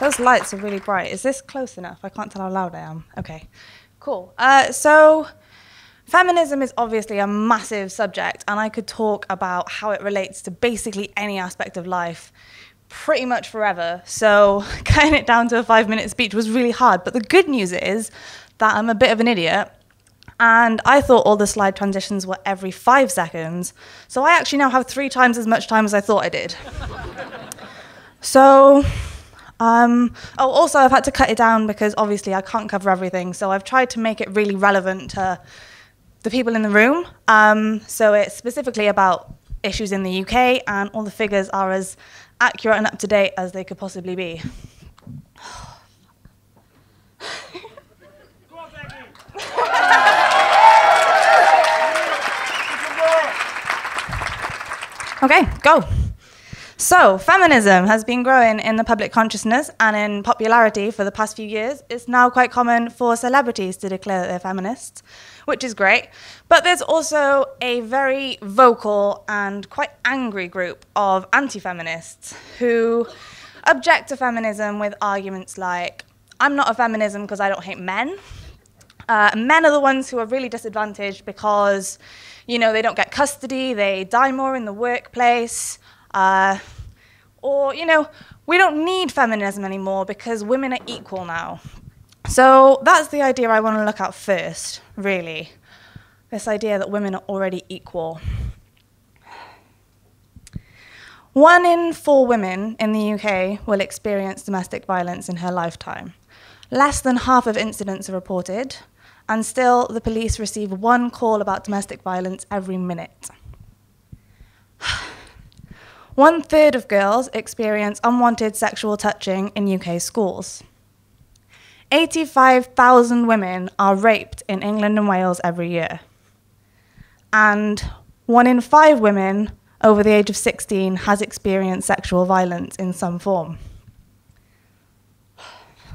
Those lights are really bright. Is this close enough? I can't tell how loud I am. Okay, cool. So feminism is obviously a massive subject, and I could talk about how it relates to basically any aspect of life pretty much forever. So cutting it down to a 5-minute speech was really hard. But the good news is that I'm a bit of an idiot, and I thought all the slide transitions were every 5 seconds. So I actually now have 3 times as much time as I thought I did. So, also I've had to cut it down because obviously I can't cover everything. So I've tried to make it really relevant to the people in the room. So it's specifically about issues in the UK, and all the figures are as accurate and up to date as they could possibly be. Okay, go. So, feminism has been growing in the public consciousness and in popularity for the past few years. It's now quite common for celebrities to declare that they're feminists, which is great. But there's also a very vocal and quite angry group of anti-feminists who object to feminism with arguments like, I'm not a feminism because I don't hate men. Men are the ones who are really disadvantaged because, you know, they don't get custody, they die more in the workplace, or, you know, we don't need feminism anymore because women are equal now. So that's the idea I want to look at first, really. This idea that women are already equal. 1 in 4 women in the UK will experience domestic violence in her lifetime. Less than half of incidents are reported, and still the police receive 1 call about domestic violence every minute. 1/3 of girls experience unwanted sexual touching in UK schools. 85,000 women are raped in England and Wales every year. And 1 in 5 women over the age of 16 has experienced sexual violence in some form.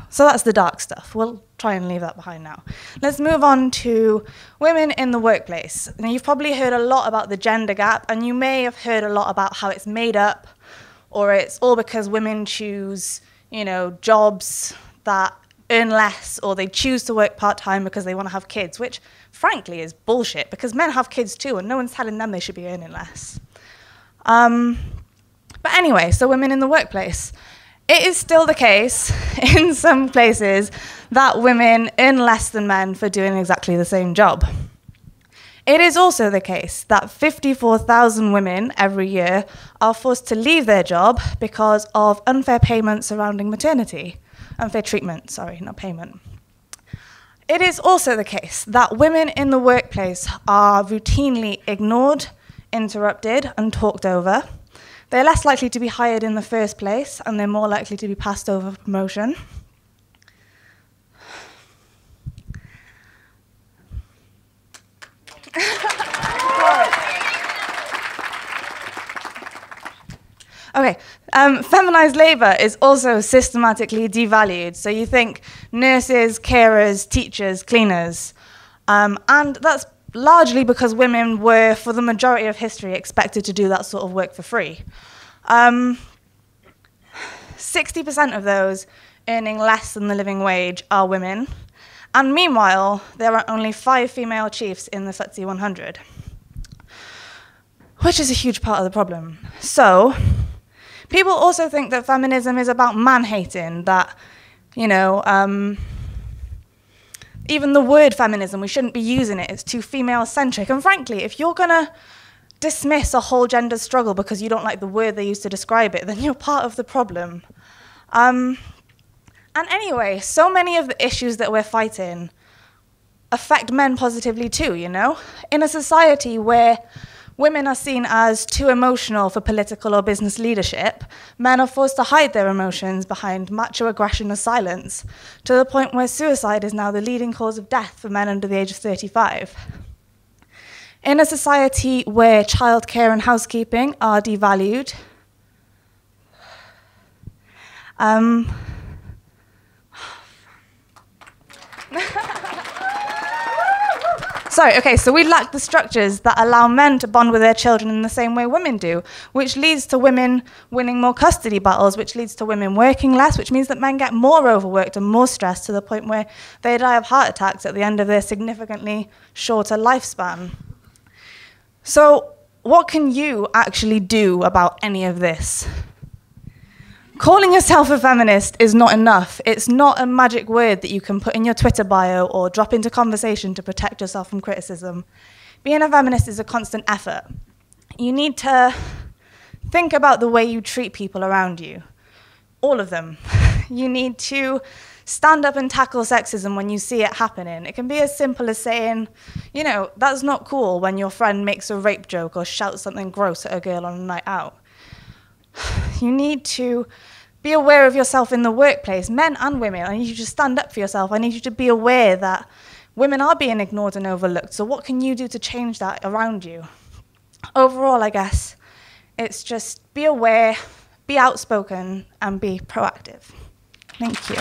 So that's the dark stuff. We'll try and leave that behind now. Let's move on to women in the workplace. Now, you've probably heard a lot about the gender gap, and you may have heard a lot about how it's made up, or it's all because women choose, you know, jobs that earn less, or they choose to work part-time because they want to have kids, which frankly is bullshit, because men have kids too, and no one's telling them they should be earning less. But anyway, so women in the workplace. It is still the case in some places that women earn less than men for doing exactly the same job. It is also the case that 54,000 women every year are forced to leave their job because of unfair payment surrounding maternity. Unfair treatment, sorry, not payment. It is also the case that women in the workplace are routinely ignored, interrupted, and talked over. They're less likely to be hired in the first place, and they're more likely to be passed over for promotion. Okay, feminized labor is also systematically devalued. So you think nurses, carers, teachers, cleaners, and that's largely because women were, for the majority of history, expected to do that sort of work for free. 60% of those earning less than the living wage are women, and meanwhile, there are only 5 female chiefs in the FTSE 100, which is a huge part of the problem. So, people also think that feminism is about man-hating, that, you know, even the word feminism, we shouldn't be using it. It's too female-centric. And frankly, if you're going to dismiss a whole gender struggle because you don't like the word they use to describe it, then you're part of the problem. And anyway, so many of the issues that we're fighting affect men positively too, you know? In a society where women are seen as too emotional for political or business leadership, men are forced to hide their emotions behind macho aggression or silence, to the point where suicide is now the leading cause of death for men under the age of 35. In a society where childcare and housekeeping are devalued, So we lack the structures that allow men to bond with their children in the same way women do, which leads to women winning more custody battles, which leads to women working less, which means that men get more overworked and more stressed to the point where they die of heart attacks at the end of their significantly shorter lifespan. So what can you actually do about any of this? Calling yourself a feminist is not enough. It's not a magic word that you can put in your Twitter bio or drop into conversation to protect yourself from criticism. Being a feminist is a constant effort. You need to think about the way you treat people around you. All of them. You need to stand up and tackle sexism when you see it happening. It can be as simple as saying, you know, that's not cool when your friend makes a rape joke or shouts something gross at a girl on a night out. You need to be aware of yourself in the workplace, men and women. I need you to stand up for yourself. I need you to be aware that women are being ignored and overlooked. So what can you do to change that around you? Overall, I guess, it's just be aware, be outspoken, and be proactive. Thank you.